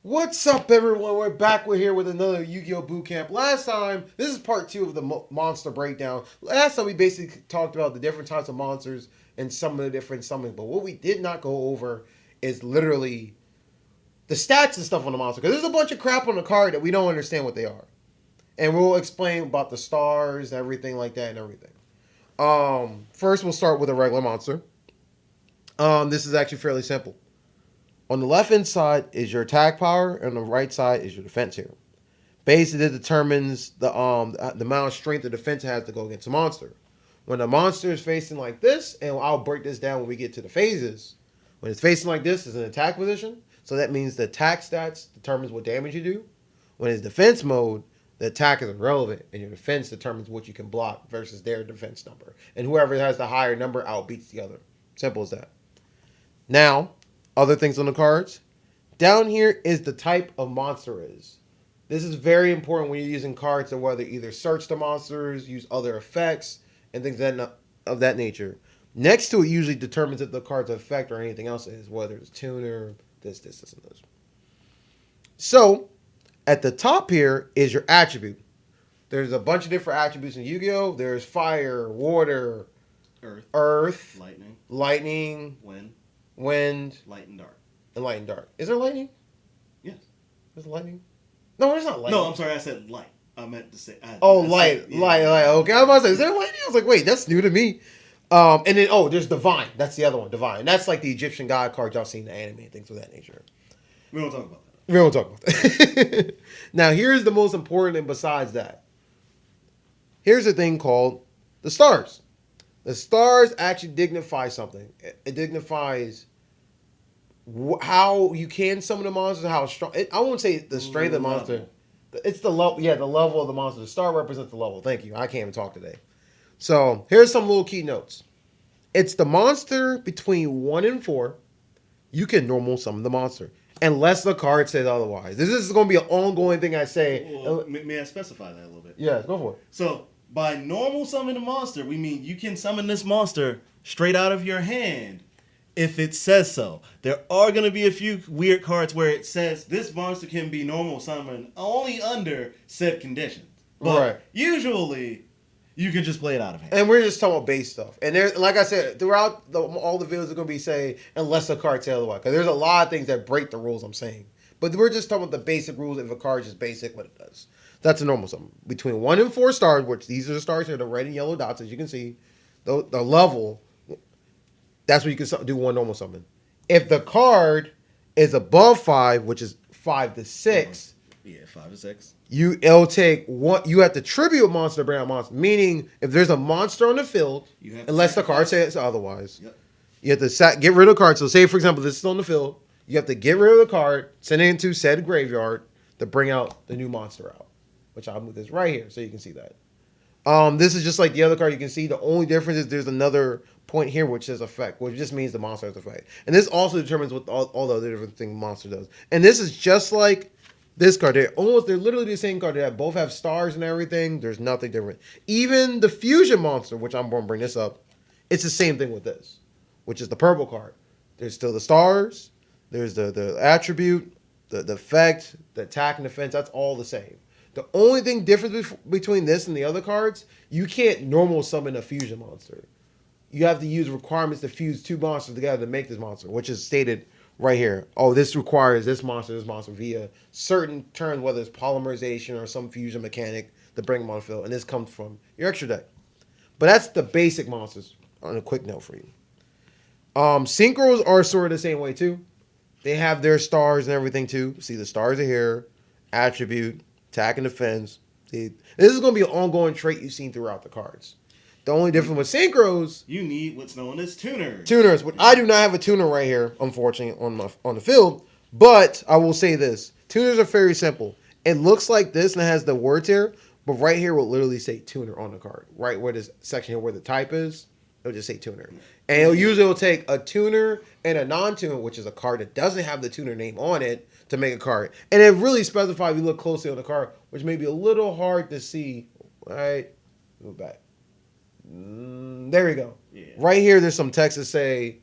What's up, everyone? We're back. We're here with another Yu-Gi-Oh! Boot Camp. Last time, this is part two of the monster breakdown. Last time, we basically talked about the different types of monsters and some of the different summons. But what we did not go over is literally the stats and stuff on the monster. Because there's a bunch of crap on the card that we don't understand what they are. And we'll explain about the stars, everything like that, and everything. First, we'll start with a regular monster. This is actually fairly simple. On the left hand side is your attack power, and on the right side is your defense here. Basically, it determines the amount of strength the defense has to go against a monster. When the monster is facing like this, and I'll break this down when we get to the phases. When it's facing like this, it's an attack position. So that means the attack stats determines what damage you do. When it's defense mode, the attack is irrelevant, and your defense determines what you can block versus their defense number. And whoever has the higher number outbeats the other. Simple as that. Now, other things on the cards. Down here is the type of monster is. This is very important when you're using cards to whether either search the monsters, use other effects, and things of that nature. Next to it usually determines if the card's effect or anything else is, whether it's tuner, this, and this. So, at the top here is your attribute. There's a bunch of different attributes in Yu-Gi-Oh! There's fire, water, earth, lightning, wind, light and dark. And light and dark. Is there lightning? Yes. There's lightning? No, there's not lightning. No, I'm sorry. I said light. I meant to say. Light. Okay, I was about to say, is there lightning? I was like, wait, that's new to me. And then, there's divine. That's the other one, divine. That's like the Egyptian god card y'all seen in the anime and things of that nature. We don't talk about that. We don't talk about that. Now, here's the most important thing besides that. Here's a thing called the stars. The stars actually dignify something. It dignifies how you can summon the monster, how strong. I won't say the strength of the monster. It's the level. Yeah, the level of the monster. The star represents the level. Thank you. I can't even talk today. So here's some little key notes. It's the monster between 1 and 4. You can normal summon the monster unless the card says otherwise. This is going to be an ongoing thing I say. Well, may I specify that a little bit? Yeah, go for it. So by normal summon a monster, we mean you can summon this monster straight out of your hand. If it says so. There are going to be a few weird cards where it says this monster can be normal summoned only under said conditions. But usually, you can just play it out of hand. And we're just talking about base stuff. And there, like I said, throughout all the videos are going to be saying, unless the card says otherwise. Because there's a lot of things that break the rules I'm saying. But we're just talking about the basic rules. If a card is just basic, what it does. That's a normal sum. Between 1 and 4 stars, which these are the stars here, the red and yellow dots, as you can see, the level... That's what you can do one normal summon. If the card is above 5, which is 5 to 6. Yeah, 5 to 6. It'll take one. You have to tribute a monster to bring out a monster. Meaning, if there's a monster on the field, unless the card says otherwise, you have to get rid of the card. So, say for example, this is on the field. You have to get rid of the card, send it into said graveyard to bring out the new monster out. Which I'll move this right here so you can see that. This is just like the other card. You can see the only difference is there's another point here which says effect, which just means the monster has effect. And this also determines what all the other different things monster does. And this is just like this card. They're literally the same card. They both have stars and everything. There's nothing different. Even the fusion monster, which I'm going to bring this up, it's the same thing with this, which is the purple card. There's still the stars. There's the attribute, the effect, the attack and defense. That's all the same. The only thing different between this and the other cards, you can't normal summon a fusion monster. You have to use requirements to fuse 2 monsters together to make this monster, which is stated right here. Oh, this requires this monster via certain terms, whether it's polymerization or some fusion mechanic to bring them on the field. And this comes from your extra deck. But that's the basic monsters on a quick note for you. Synchros are sort of the same way too. They have their stars and everything too. See, the stars are here. Attribute, attack and defense. See, this is going to be an ongoing trait you've seen throughout the cards. The only difference with Synchros, you need what's known as tuners. Tuners. I do not have a tuner right here, unfortunately, on the field. But I will say this: tuners are very simple. It looks like this and it has the words here, but right here will literally say tuner on the card. Right where this section here where the type is, it'll just say tuner. And it'll take a tuner and a non-tuner, which is a card that doesn't have the tuner name on it, to make a card. And it really specifies if you look closely on the card, which may be a little hard to see. Right? Move back. There we go. Yeah. Right here, there's some text that say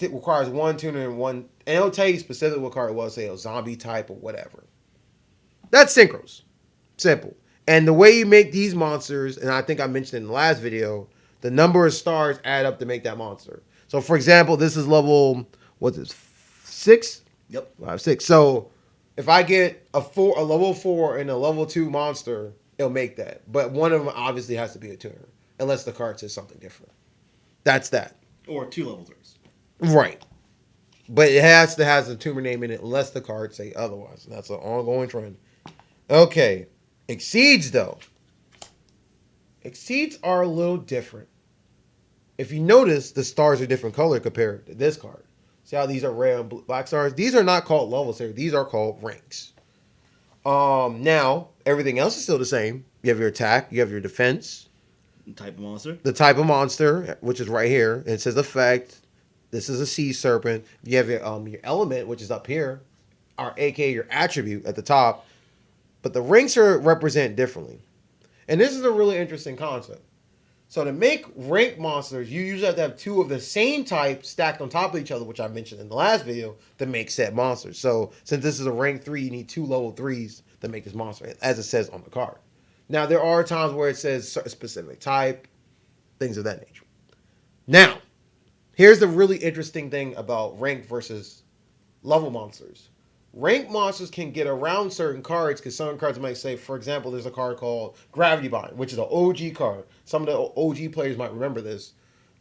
it requires one tuner and one, and it'll tell you specifically what card it was, say a zombie type or whatever. That's Synchros. Simple. And the way you make these monsters, and I think I mentioned in the last video, the number of stars add up to make that monster. So, for example, this is level, what's this, 6? Yep. 5, 6. So, if I get a level 4 and a level 2 monster, it'll make that. But one of them obviously has to be a tuner, unless the card says something different. That's that. Or 2 level 3s. Right. But it has to have the tuner name in it, unless the cards say otherwise. And that's an ongoing trend. Okay. Exceeds, though. Exceeds are a little different. If you notice, the stars are different color compared to this card. See how these are red and black stars? These are not called levels here. These are called ranks. Now, everything else is still the same. You have your attack. You have your defense. Type of monster. The type of monster, which is right here. It says effect. This is a sea serpent. You have your element, which is up here. Or aka your attribute at the top. But the ranks are represented differently. And this is a really interesting concept. So to make rank monsters, you usually have to have 2 of the same type stacked on top of each other, which I mentioned in the last video, to make said monsters. So since this is a rank 3, you need 2 level 3s to make this monster, as it says on the card. Now, there are times where it says a specific type, things of that nature. Now, here's the really interesting thing about rank versus level monsters. Rank monsters can get around certain cards because some cards might say, for example, there's a card called Gravity Bind, which is an OG card. Some of the OG players might remember this.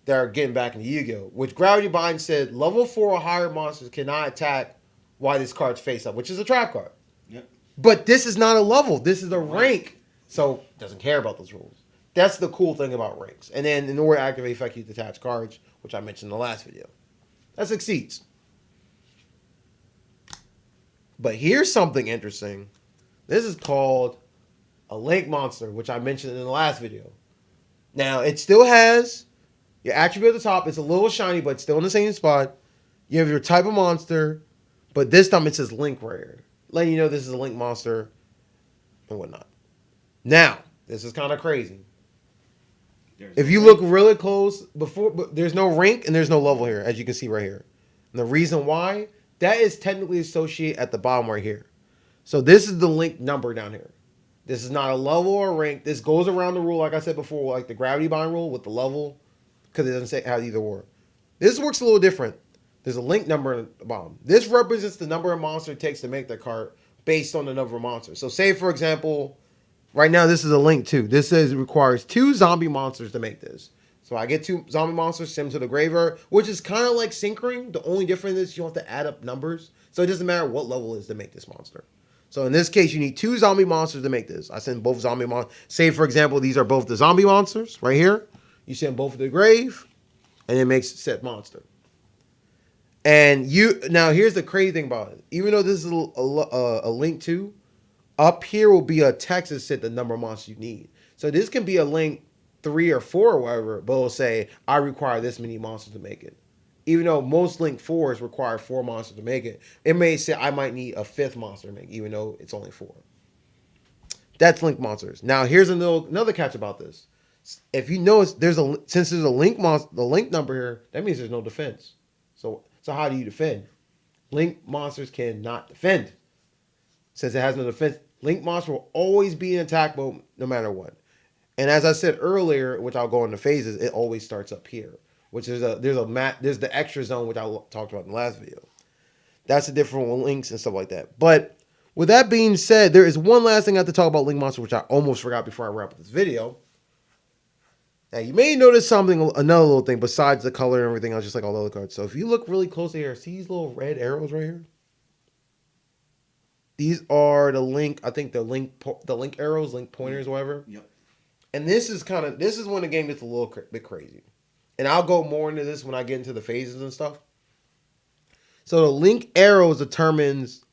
They're getting back into Yu-Gi-Oh! Which Gravity Bind said level 4 or higher monsters cannot attack while this card's face up, which is a trap card. Yep. But this is not a level. This is a rank. So doesn't care about those rules. That's the cool thing about ranks. And then in order to activate effect, you detach cards, which I mentioned in the last video. That succeeds. But here's something interesting. This is called a link monster, which I mentioned in the last video. Now, it still has your attribute at the top. It's a little shiny, but still in the same spot. You have your type of monster, but this time it says link rare. Letting you know this is a link monster and whatnot. Now, this is kind of crazy. If you look really close, but there's no rank and there's no level here, as you can see right here. And the reason why, that is technically associated at the bottom right here. So this is the link number down here. This is not a level or a rank. This goes around the rule, like I said before, like the gravity bind rule with the level, because it doesn't say how either or. This works a little different. There's a link number at the bottom. This represents the number of monsters it takes to make the card based on the number of monsters. So say, for example, right now this is a link 2. This says it requires 2 zombie monsters to make this. So I get 2 zombie monsters, send them to the graveyard, which is kind of like syncring. The only difference is you have to add up numbers. So it doesn't matter what level it is to make this monster. So in this case, you need 2 zombie monsters to make this. I send both zombie monsters. Say, for example, these are both the zombie monsters right here. You send both to the grave, and it makes said monster. And now here's the crazy thing about it. Even though this is a link 2, up here will be a text that said the number of monsters you need. So this can be a link 3 or 4 or whatever, but it'll say, I require this many monsters to make it. Even though most link 4s require 4 monsters to make it, it may say I might need a 5th monster to make it, even though it's only 4. That's link monsters. Now here's another catch about this. If you notice, since there's a link the link number here, that means there's no defense. So how do you defend? Link monsters cannot defend. Since it has no defense, link monster will always be in attack mode no matter what. And as I said earlier, which I'll go into phases, it always starts up here, which is there's the extra zone, which I talked about in the last video. That's the different links and stuff like that. But with that being said, there is one last thing I have to talk about link monster, which I almost forgot before I wrap up this video. Now you may notice another little thing besides the color and everything else, just like all the other cards. So if you look really closely here, see these little red arrows right here? These are the link, I think the link arrows, link pointers, whatever. Yep. And this is when the game gets a little bit crazy. And I'll go more into this when I get into the phases and stuff. So the link arrows determines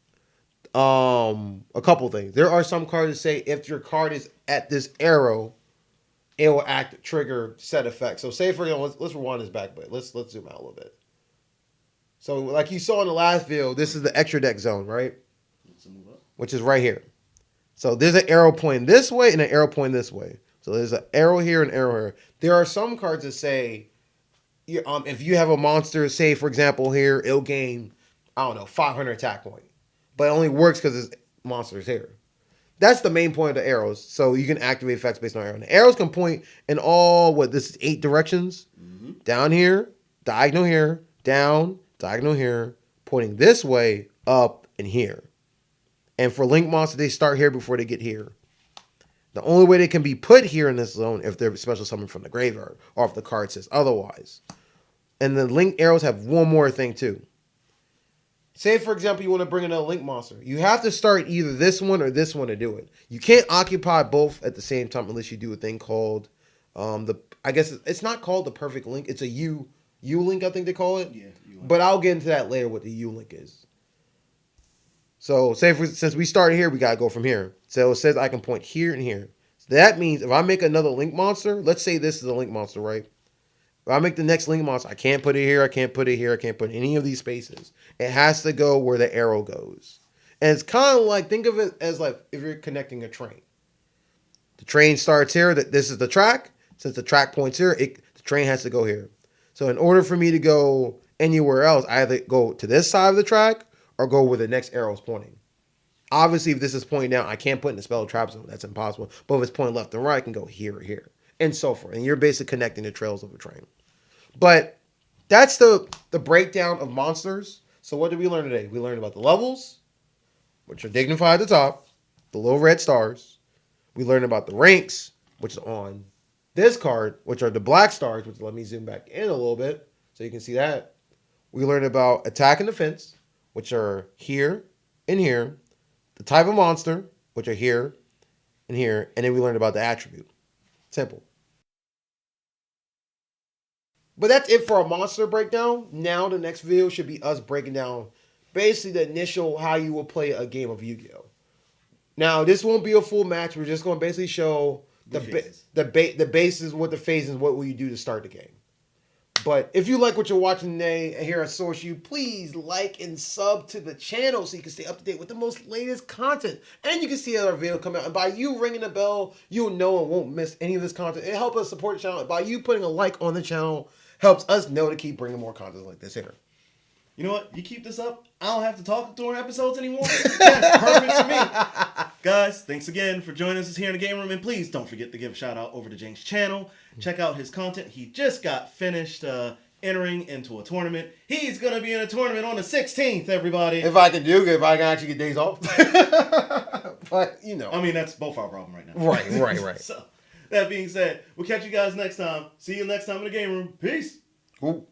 a couple things. There are some cards that say if your card is at this arrow, it will trigger set effects. So say for example, let's rewind this back, but let's zoom out a little bit. So like you saw in the last video, this is the extra deck zone, right? Which is right here. So there's an arrow pointing this way and an arrow pointing this way. So there's an arrow here and an arrow here. There are some cards that say if you have a monster, say for example here, it'll gain, I don't know, 500 attack point, but it only works because it's monsters here. That's the main point of the arrows. So you can activate effects based on arrow. And the arrows can point in all this is 8 directions. Mm-hmm. Down here, diagonal here, down, diagonal here, pointing this way, up, and here. And for link monsters, they start here before they get here. The only way they can be put here in this zone if they're special summoned from the graveyard or if the card says otherwise. And the link arrows have one more thing too. Say, for example, you want to bring in a link monster. You have to start either this one or this one to do it. You can't occupy both at the same time unless you do a thing called I guess it's not called the perfect link. It's a U link, I think they call it. Yeah. But I'll get into that later what the U link is. So since we started here, we got to go from here. So it says I can point here and here. So that means if I make another link monster, let's say this is a link monster, right? If I make the next link monster, I can't put it here, I can't put it here, I can't put any of these spaces. It has to go where the arrow goes. And it's kind of like, think of it as like if you're connecting a train. The train starts here, this is the track. Since the track points here, the train has to go here. So in order for me to go anywhere else, I either go to this side of the track or go where the next arrow is pointing. Obviously, if this is pointing down, I can't put in the spell trap zone. That's impossible. But if it's pointing left and right, I can go here or here. And so forth. And you're basically connecting the trails of a train. But that's the breakdown of monsters. So what did we learn today? We learned about the levels, which are dignified at the top, the little red stars. We learned about the ranks, which is on this card, which are the black stars, which let me zoom back in a little bit so you can see that. We learned about attack and defense, which are here and here. The type of monster, which are here and here. And then we learned about the attribute. Simple. But that's it for our monster breakdown. Now the next video should be us breaking down basically the initial how you will play a game of Yu-Gi-Oh! Now this won't be a full match. We're just going to basically show the basis, what the phases, what will you do to start the game. But if you like what you're watching today here at SourceU, please like and sub to the channel so you can stay up to date with the most latest content. And you can see our video come out. And by you ringing the bell, you'll know and won't miss any of this content. It helps us support the channel. By you putting a like on the channel, helps us know to keep bringing more content like this here. You know what? You keep this up, I don't have to talk during episodes anymore. That's perfect for me. Guys, thanks again for joining us here in the game room. And please don't forget to give a shout out over to James' channel. Check out his content. He just got finished entering into a tournament. He's going to be in a tournament on the 16th, everybody. If I can actually get days off. But, you know. I mean, that's both our problem right now. Right. So, that being said, we'll catch you guys next time. See you next time in the game room. Peace. Ooh.